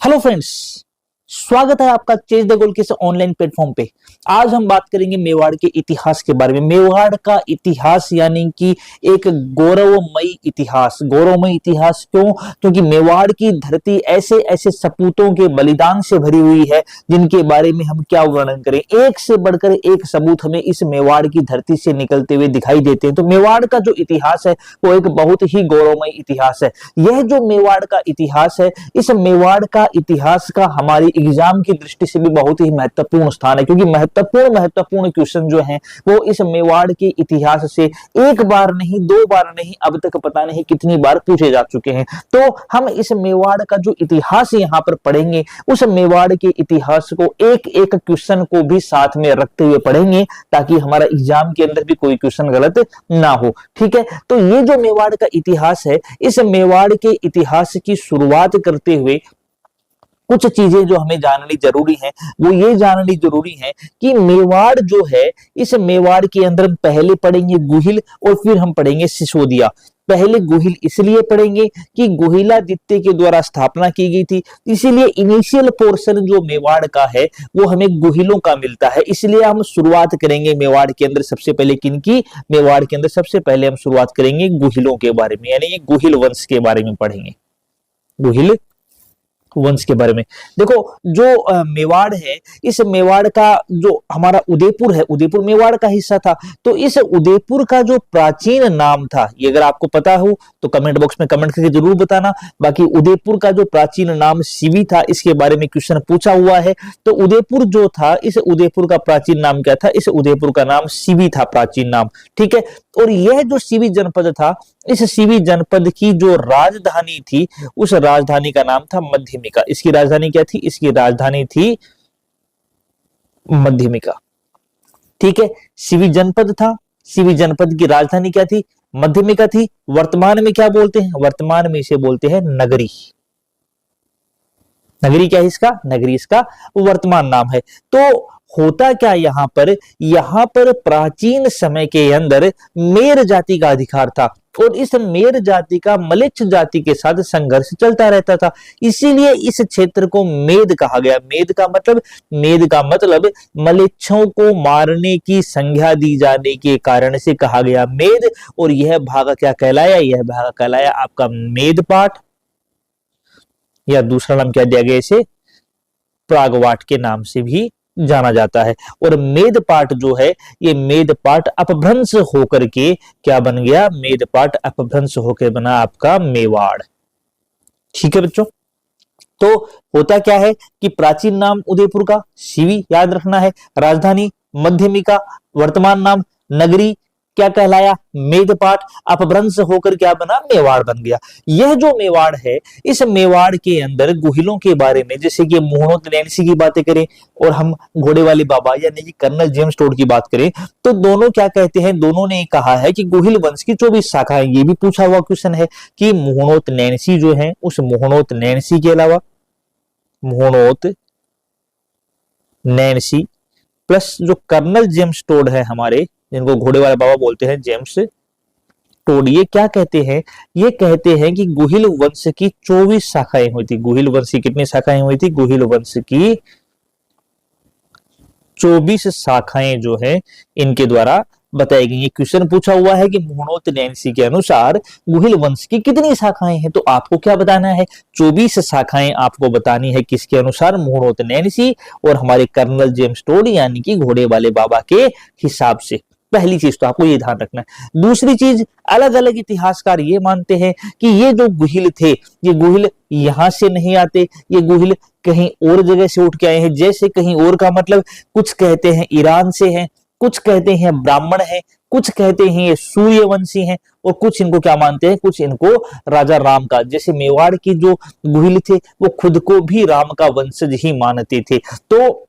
Hello friends, स्वागत है आपका चेज द गोल के ऑनलाइन प्लेटफॉर्म पे। आज हम बात करेंगे मेवाड़ के इतिहास के बारे में। मेवाड़ का इतिहास यानी कि एक गौरवमयी इतिहास। गौरवमयी इतिहास क्यों? क्योंकि मेवाड़ की धरती ऐसे ऐसे सपूतों के बलिदान से भरी हुई है जिनके बारे में हम क्या वर्णन करें। एक से बढ़कर एक सबूत हमें इस मेवाड़ की धरती से निकलते हुए दिखाई देते हैं। तो मेवाड़ का जो इतिहास है वो एक बहुत ही गौरवमयी इतिहास है। यह जो मेवाड़ का इतिहास है, इस मेवाड़ का इतिहास का हमारी एग्जाम की दृष्टि से भी बहुत ही महत्वपूर्ण स्थान है, क्योंकि महत्वपूर्ण क्वेश्चन जो हैं वो इस मेवाड़ के इतिहास से एक बार नहीं, दो बार नहीं, अब तक पता नहीं कितनी बार पूछे जा चुके हैं। तो हम इस मेवाड़ का जो इतिहास यहाँ पर पढ़ेंगे, उस मेवाड़ के इतिहास को एक एक क्वेश्चन को भी साथ में रखते हुए पढ़ेंगे ताकि हमारा एग्जाम के अंदर भी कोई क्वेश्चन गलत ना हो। ठीक है, तो ये जो मेवाड़ का इतिहास है, इस मेवाड़ के इतिहास की शुरुआत करते हुए कुछ चीजें जो हमें जाननी जरूरी है वो ये जाननी जरूरी है कि मेवाड़ जो है, इस मेवाड़ के अंदर हम पहले पढ़ेंगे गुहिल और फिर हम पढ़ेंगे सिसोदिया। पहले गुहिल इसलिए पढ़ेंगे कि गुहिलादित्य के द्वारा स्थापना की गई थी, इसीलिए इनिशियल पोर्शन जो मेवाड़ का है वो हमें गुहिलों का मिलता है। इसलिए हम शुरुआत करेंगे मेवाड़ के अंदर सबसे पहले किनकी? मेवाड़ के अंदर सबसे पहले हम शुरुआत करेंगे गुहिलों के बारे में, यानी कि गुहिल वंश के बारे में पढ़ेंगे, गुहिल वंश के बारे में। देखो, जो मेवाड़ है, इस मेवाड़ का जो हमारा उदयपुर है, उदयपुर मेवाड़ का हिस्सा था। तो इस उदयपुर का जो प्राचीन नाम था, ये अगर आपको पता हो तो कमेंट बॉक्स में कमेंट करके जरूर बताना। बाकी उदयपुर का जो प्राचीन नाम सिवी था, इसके बारे में क्वेश्चन पूछा हुआ है। तो उदयपुर जो था, इस उदयपुर का प्राचीन नाम क्या था? इस उदयपुर का नाम सिवी था, प्राचीन नाम। ठीक है, और यह जो सिवी जनपद था, इस सिवी जनपद की जो राजधानी थी, उस राजधानी का नाम था मध्यमिका। इसकी राजधानी क्या थी? इसकी राजधानी थी मध्यमिका। ठीक है, सिवी जनपद था, सिवी जनपद की राजधानी क्या थी? मध्यमिका थी। वर्तमान में क्या बोलते हैं? वर्तमान में इसे बोलते हैं नगरी। नगरी क्या है इसका? नगरी इसका वर्तमान नाम है। तो होता क्या यहां पर प्राचीन समय के अंदर मेर जाति का अधिकार था और इस मेर जाति का मलेच्छ जाति के साथ संघर्ष चलता रहता था। इसीलिए इस क्षेत्र को मेद कहा गया। मेद का मतलब मलेच्छों को मारने की संज्ञा दी जाने के कारण से कहा गया मेद। और यह भाग क्या कहलाया? यह भाग कहलाया आपका मेदपाट, या दूसरा नाम क्या दिया गया इसे? प्रागवाट के नाम से भी जाना जाता है। और मेदपाट जो है, ये मेदपाट अपभ्रंश होकर के क्या बन गया? मेदपाट अपभ्रंश होकर बना आपका मेवाड़। ठीक है बच्चों, तो होता क्या है कि प्राचीन नाम उदयपुर का सिवी याद रखना है, राजधानी मध्यमिका, वर्तमान नाम नगरी, क्या कहलाया? मेदपाट, अपभ्रंश होकर क्या बना? मेवाड़ बन गया। यह जो मेवाड़ है, इस मेवाड़ के अंदर गुहिलों के बारे में, जैसे कि मुहणोत नैन्सी की बातें करें और हम घोड़े वाले बाबा यानी कि कर्नल जेम्स टोड की बात करें, तो दोनों क्या कहते हैं? दोनों ने कहा है कि गुहिल वंश की 24 शाखाएं। ये भी पूछा हुआ क्वेश्चन है कि मुहणोत नैन्सी जो है, उस मुहणोत नैन्सी के अलावा मुहणोत नैन्सी प्लस जो कर्नल जेम्स टोड है हमारे, जिनको घोड़े वाले बाबा बोलते हैं, जेम्स टोड, ये क्या कहते हैं? ये कहते हैं कि गुहिल वंश की 24 शाखाएं हुई थी। गुहिल वंश की कितनी शाखाएं हुई थी? गुहिल वंश की 24 शाखाएं जो है इनके द्वारा बताई गई। क्वेश्चन पूछा हुआ है कि मुहणोत नैन्सी के अनुसार गुहिल वंश की कितनी शाखाएं हैं? तो आपको क्या बताना है? 24 शाखाएं आपको बतानी है। किसके अनुसार? मुहणोत नैन्सी और हमारे कर्नल जेम्स टोड यानी कि घोड़े वाले बाबा के हिसाब से। पहली चीज तो आपको ये ध्यान रखना है। दूसरी चीज, अलग अलग इतिहासकार ये मानते हैं कि ये जो गुहिल थे, ये गुहिल यहां से नहीं आते, ये गुहिल कहीं और जगह से उठ के आए हैं। जैसे कहीं और का मतलब, कुछ कहते हैं ईरान से हैं, कुछ कहते हैं ब्राह्मण हैं, कुछ कहते हैं ये सूर्यवंशी हैं, और कुछ इनको क्या मानते हैं? कुछ इनको राजा राम का, जैसे मेवाड़ की जो गुहिल थे वो खुद को भी राम का वंशज ही मानते थे। तो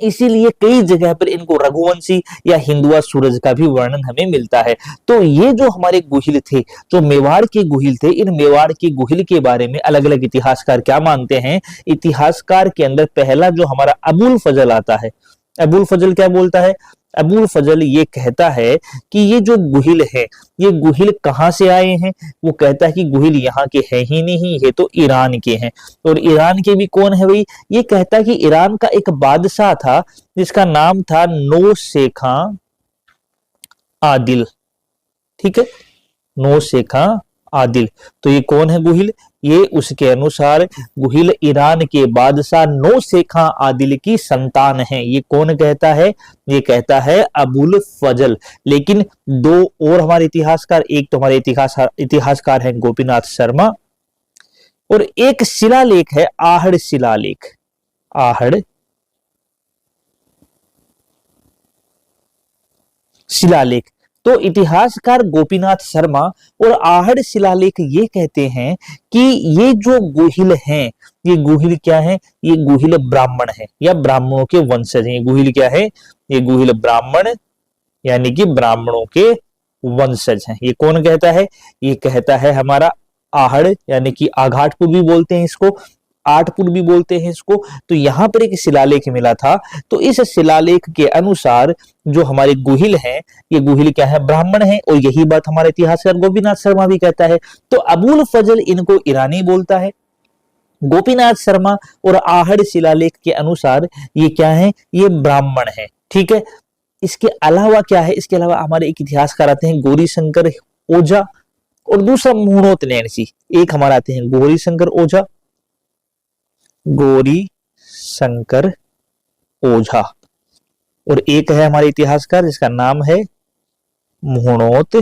इसीलिए कई जगह पर इनको रघुवंशी या हिंदुआ सूरज का भी वर्णन हमें मिलता है। तो ये जो हमारे गुहिल थे, जो मेवाड़ के गुहिल थे, इन मेवाड़ के गुहिल के बारे में अलग अलग इतिहासकार क्या मानते हैं? इतिहासकार के अंदर पहला जो हमारा अबुल फजल आता है, अबुल फजल क्या बोलता है? अबुल फजल ये कहता है कि ये जो गुहिल है, ये गुहिल कहाँ से आए हैं। वो कहता है कि गुहिल यहाँ के हैं ही नहीं, ये तो ईरान के हैं। और ईरान के भी कौन है भाई, ये कहता है कि ईरान का एक बादशाह था जिसका नाम था नौशेखा आदिल। ठीक है, नौशेखा आदिल। तो ये कौन है गुहिल, ये उसके अनुसार गुहिल ईरान के बादशाह नौशेखा आदिल की संतान है। ये कौन कहता है, ये कहता है अबुल फजल। लेकिन दो और हमारे इतिहासकार, एक तो हमारे इतिहासकार हैं गोपीनाथ शर्मा, और एक शिलालेख है आहड़ शिलालेख। आहड़ शिलालेख। तो इतिहासकार गोपीनाथ शर्मा और आहड़ शिलालेख ये कहते हैं कि ये जो गुहिल हैं, ये गुहिल क्या है, ये गुहिल ब्राह्मण है या ब्राह्मणों के वंशज हैं। गुहिल क्या है, ये गुहिल ब्राह्मण यानी कि ब्राह्मणों के वंशज हैं। ये कौन कहता है, ये कहता है हमारा आहड़ यानी कि आघाटपुर भी बोलते हैं इसको, आठपुर भी बोलते हैं इसको। तो यहां पर एक शिलालेख मिला था, तो इस शिलालेख के अनुसार जो हमारे गुहिल हैं, ये गुहिल क्या है, ब्राह्मण है। और यही बात हमारे इतिहासकार गोपीनाथ शर्मा भी कहता है। तो अबुल फजल इनको ईरानी बोलता है, गोपीनाथ शर्मा और आहड़ शिलालेख के अनुसार ये क्या है, ये ब्राह्मण है। ठीक है, इसके अलावा क्या है, इसके अलावा हमारे एक इतिहासकार आते हैं गौरी शंकर ओझा और दूसरा मुहणोत नैनसी। एक हमारे आते हैं गौरी शंकर ओझा, गौरी शंकर ओझा, और एक है हमारे इतिहासकार जिसका नाम है मुहणोत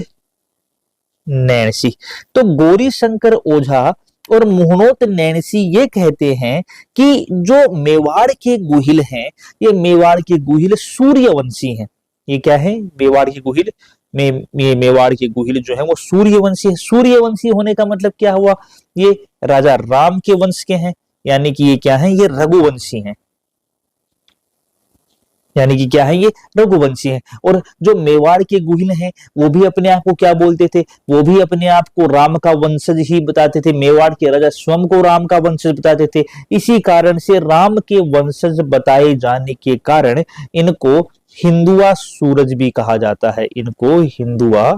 नैनसी। तो गौरी शंकर ओझा और मुहणोत नैनसी ये कहते हैं कि जो मेवाड़ के गुहिल हैं, ये मेवाड़ के गुहिल सूर्यवंशी हैं। ये क्या है, मेवाड़ के गुहिल ये मेवाड़ के गुहिल जो है वो सूर्यवंशी है। सूर्यवंशी होने का मतलब क्या हुआ, ये राजा राम के वंश के हैं, यानी कि ये क्या है, ये रघुवंशी हैं, यानी कि क्या है, ये रघुवंशी हैं। और जो मेवाड़ के गुहिल हैं वो भी अपने आप को क्या बोलते थे, वो भी अपने आप को राम का वंशज ही बताते थे। मेवाड़ के राजा स्वयं को राम का वंशज बताते थे। इसी कारण से राम के वंशज बताए जाने के कारण इनको हिंदुआ सूरज भी कहा जाता है, इनको हिंदुआ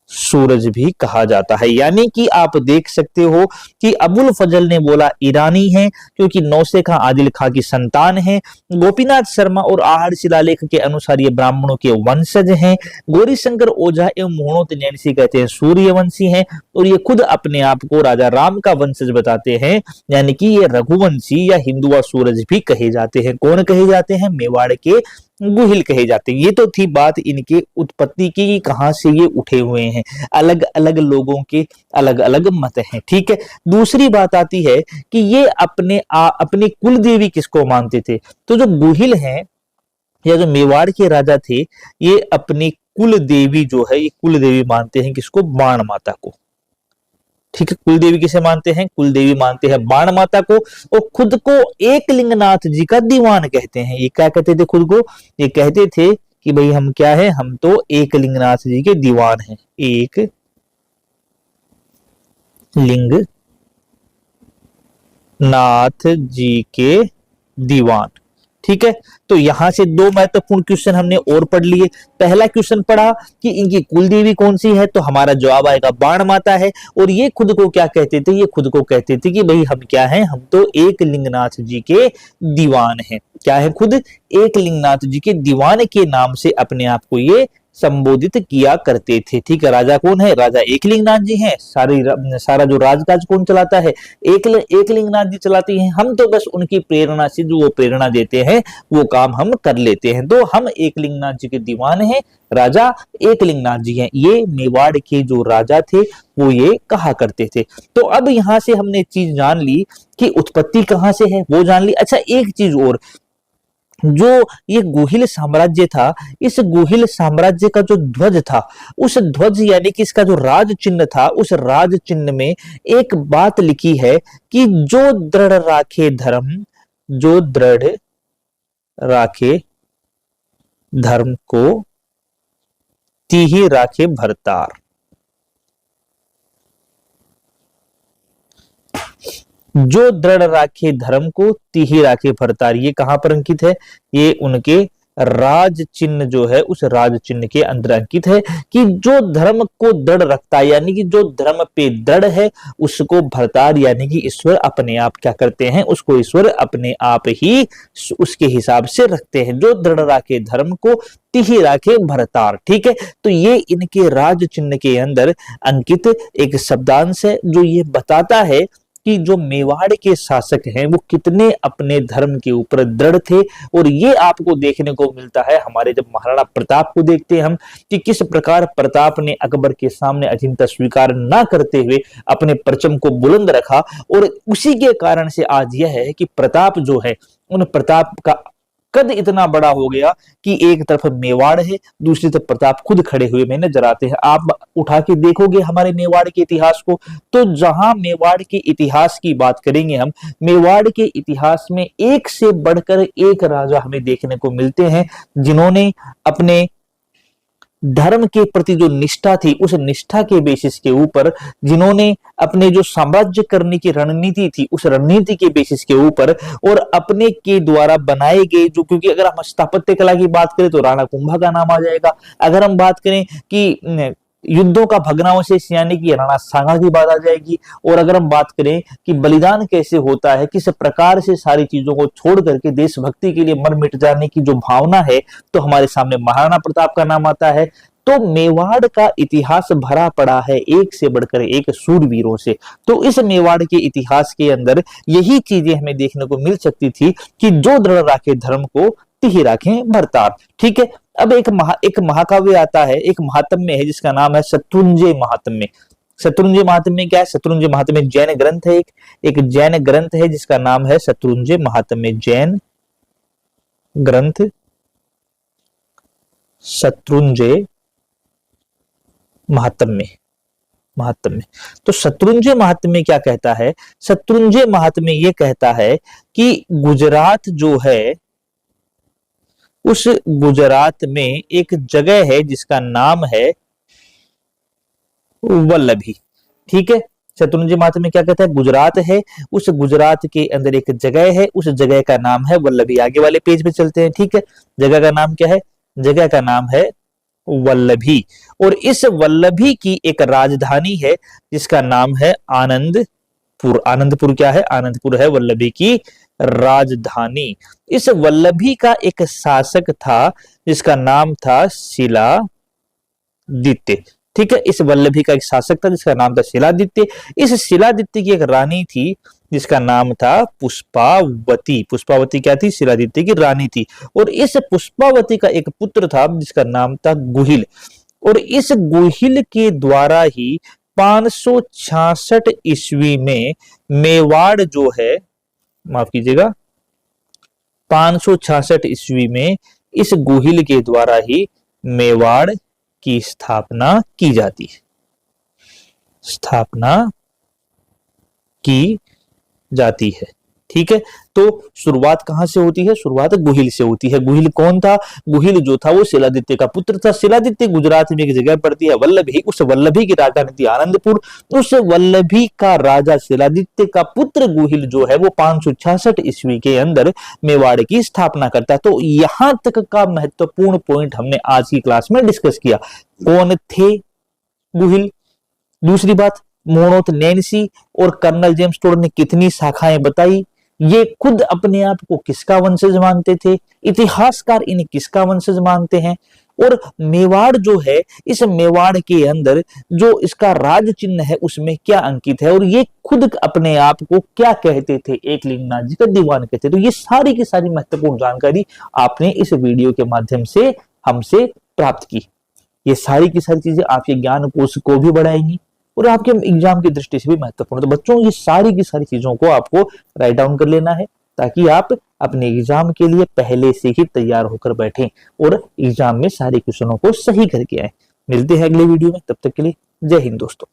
सूरज भी कहा जाता है। यानी कि आप देख सकते हो कि अबुल फजल ने बोला ईरानी है क्योंकि नौशेखा आदिल खां की संतान है। गोपीनाथ शर्मा और आहड़ शिलालेख के अनुसार ये ब्राह्मणों के वंशज हैं। गौरी शंकर ओझा एवं मुहणोत नैनसी कहते हैं सूर्यवंशी हैं, और ये खुद अपने आप को राजा राम का वंशज बताते हैं, यानी कि ये रघुवंशी या हिंदुआ सूरज भी कहे जाते हैं। कौन कहे जाते हैं, मेवाड़ के गुहिल कहे जाते हैं। ये तो थी बात इनके उत्पत्ति की, कहां से ये उठे हुए हैं। अलग अलग लोगों के अलग अलग मत हैं। ठीक है, दूसरी बात आती है कि ये अपने कुल देवी किसको मानते थे। तो जो गुहिल हैं या जो मेवाड़ के राजा थे, ये अपनी कुल देवी जो है, ये कुल देवी मानते हैं किसको, बाण माता को। ठीक है, कुल देवी किसे मानते हैं, कुल देवी मानते हैं बाण माता को। और खुद को एकलिंगनाथ जी का दीवान कहते हैं। ये क्या कहते थे खुद को, ये कहते थे कि भाई हम क्या है, हम तो एकलिंगनाथ जी के दीवान हैं, एक लिंग नाथ जी के दीवान। ठीक है, तो यहां से दो महत्वपूर्ण क्वेश्चन हमने और पढ़ लिए। पहला क्वेश्चन पढ़ा कि इनकी कुल देवी कौन सी है, तो हमारा जवाब आएगा बाण माता है। और ये खुद को क्या कहते थे, ये खुद को कहते थे कि भाई हम क्या हैं, हम तो एक लिंगनाथ जी के दीवान हैं। क्या है, खुद एक लिंगनाथ जी के दीवान के नाम से अपने आप को ये संबोधित किया करते थे। ठीक है, राजा कौन है, राजा एकलिंगनाथ जी हैं। सारा जो राजकाज कौन चलाता है, एकलिंगनाथ जी चलाती हैं। हम तो बस उनकी प्रेरणा से जो वो प्रेरणा देते हैं वो काम हम कर लेते हैं। तो हम एकलिंगनाथ जी के दीवान हैं, राजा एकलिंगनाथ जी हैं। ये मेवाड़ के जो राजा थे वो ये कहा करते थे। तो अब यहां से हमने चीज जान ली कि उत्पत्ति कहां से है, वो जान ली। अच्छा, एक चीज और, जो ये गुहिल साम्राज्य था, इस गुहिल साम्राज्य का जो ध्वज था, उस ध्वज यानी कि इसका जो राज चिन्ह था, उस राज चिन्ह में एक बात लिखी है कि जो दृढ़ राखे धर्म, जो दृढ़ राखे धर्म को तिहि राखे भरतार। जो दृढ़ राखे धर्म को तिहि राखे भरतार, ये कहां पर अंकित है, ये उनके राज चिन्ह जो है उस राज चिन्ह के अंदर अंकित है कि जो धर्म को दृढ़ रखता है, यानी कि जो धर्म पे दृढ़ है, उसको भरतार यानी कि ईश्वर अपने आप क्या करते हैं, उसको ईश्वर अपने आप ही उसके हिसाब से रखते हैं। जो दृढ़ राखे धर्म को, तिहि राखे भरतार। ठीक है, तो ये इनके राज चिन्ह के अंदर अंकित एक शब्दांश है जो ये बताता है कि जो मेवाड़ के शासक हैं वो कितने अपने धर्म के ऊपर दृढ़ थे। और ये आपको देखने को मिलता है हमारे जब महाराणा प्रताप को देखते हैं हम कि किस प्रकार प्रताप ने अकबर के सामने अचिंता स्वीकार ना करते हुए अपने परचम को बुलंद रखा। और उसी के कारण से आज यह है कि प्रताप जो है, उन प्रताप का कद इतना बड़ा हो गया कि एक तरफ मेवाड़ है, दूसरी तरफ प्रताप खुद खड़े हुए में नजर आते हैं। आप उठा के देखोगे हमारे मेवाड़ के इतिहास को, तो जहां मेवाड़ के इतिहास की बात करेंगे हम, मेवाड़ के इतिहास में एक से बढ़कर एक राजा हमें देखने को मिलते हैं जिन्होंने अपने धर्म के प्रति जो निष्ठा थी, उस निष्ठा के बेसिस के ऊपर, जिन्होंने अपने जो साम्राज्य करने की रणनीति थी, उस रणनीति के बेसिस के ऊपर और अपने के द्वारा बनाए गए जो, क्योंकि अगर हम स्थापत्य कला की बात करें तो राणा कुंभा का नाम आ जाएगा। अगर हम बात करें कि युद्धों का भग्नावशेष यानी कि राणा सांगा की बात आ जाएगी। और अगर हम बात करें कि बलिदान कैसे होता है, किस प्रकार से सारी चीजों को छोड़ करके देशभक्ति के लिए मर मिट जाने की जो भावना है, तो हमारे सामने महाराणा प्रताप का नाम आता है। तो मेवाड़ का इतिहास भरा पड़ा है एक से बढ़कर एक शूरवीरों से। तो इस मेवाड़ के इतिहास के अंदर यही चीजें हमें देखने को मिल सकती थी कि जो दृढ़ राखे धर्म को, तिहि राखे भरतार। ठीक है, अब एक महाकाव्य आता है, एक महात्म्य है जिसका नाम है शत्रुंजय महात्म्य। शत्रुंजय महात्म्य क्या है? शत्रुंजय महात्म्य जैन ग्रंथ है, एक जैन ग्रंथ है जिसका नाम है शत्रुंजय महात्म्य। जैन ग्रंथ शत्रुंजय महात्म्य। तो शत्रुंजय महात्म्य क्या कहता है? शत्रुंजय महात्म्य ये कहता है कि गुजरात जो है, उस गुजरात में एक जगह है जिसका नाम है वल्लभी। ठीक है, शत्रुंजय महात्म्य क्या कहता है? गुजरात है, उस गुजरात के अंदर एक जगह है, उस जगह का नाम है वल्लभी। आगे वाले पेज पे चलते हैं। ठीक है, जगह का नाम क्या है? जगह का नाम है वल्लभी। और इस वल्लभी की एक राजधानी है जिसका नाम है आनंदपुर। आनंदपुर क्या है? आनंदपुर है वल्लभी की राजधानी। इस वल्लभी का एक शासक था जिसका नाम था शिलादित्य। ठीक है, इस वल्लभी का एक शासक था जिसका नाम था शिलादित्य। इस शिलादित्य की एक रानी थी जिसका नाम था पुष्पावती। पुष्पावती क्या थी? शिलादित्य की रानी थी। और इस पुष्पावती का एक पुत्र था जिसका नाम था गुहिल। और इस गुहिल के द्वारा ही 566 ईस्वी में मेवाड़ जो है, माफ कीजिएगा, 566 ईस्वी में इस गुहिल के द्वारा ही मेवाड़ की स्थापना की जाती है। स्थापना की जाती है। ठीक है, तो शुरुआत कहां से होती है? शुरुआत गुहिल से होती है। गुहिल कौन था? गुहिल जो था वो शिलादित्य का पुत्र था। शिलादित्य गुजरात में एक जगह पड़ती है वल्लभी, उस वल्लभी की राजधानी थी आनंदपुर। उस वल्लभी का राजा शिलादित्य का पुत्र गुहिल जो है वो 566 ईस्वी के अंदर मेवाड़ की स्थापना करता है। तो यहां तक का महत्वपूर्ण पॉइंट हमने आज की क्लास में डिस्कस किया। कौन थे गुहिल? दूसरी बात, मोनोथ नैन्सी और कर्नल जेम्स टोड ने कितनी शाखाएं बताई, ये खुद अपने आप को किसका वंशज मानते थे, इतिहासकार इन्हें किसका वंशज मानते हैं, और मेवाड़ जो है, इस मेवाड़ के अंदर जो इसका राज चिन्ह है उसमें क्या अंकित है, और ये खुद अपने आप को क्या कहते थे, एकलिंगनाथ जी का दीवान कहते थे। तो ये सारी की सारी महत्वपूर्ण जानकारी आपने इस वीडियो के माध्यम से हमसे प्राप्त की। ये सारी की सारी चीजें आपके ज्ञान कोश को भी बढ़ाएंगी और आपके एग्जाम की दृष्टि से भी महत्वपूर्ण। तो बच्चों, ये सारी की सारी चीजों को आपको राइट डाउन कर लेना है ताकि आप अपने एग्जाम के लिए पहले से ही तैयार होकर बैठें और एग्जाम में सारे क्वेश्चनों को सही करके आए। मिलते हैं अगले वीडियो में, तब तक के लिए जय हिंद दोस्तों।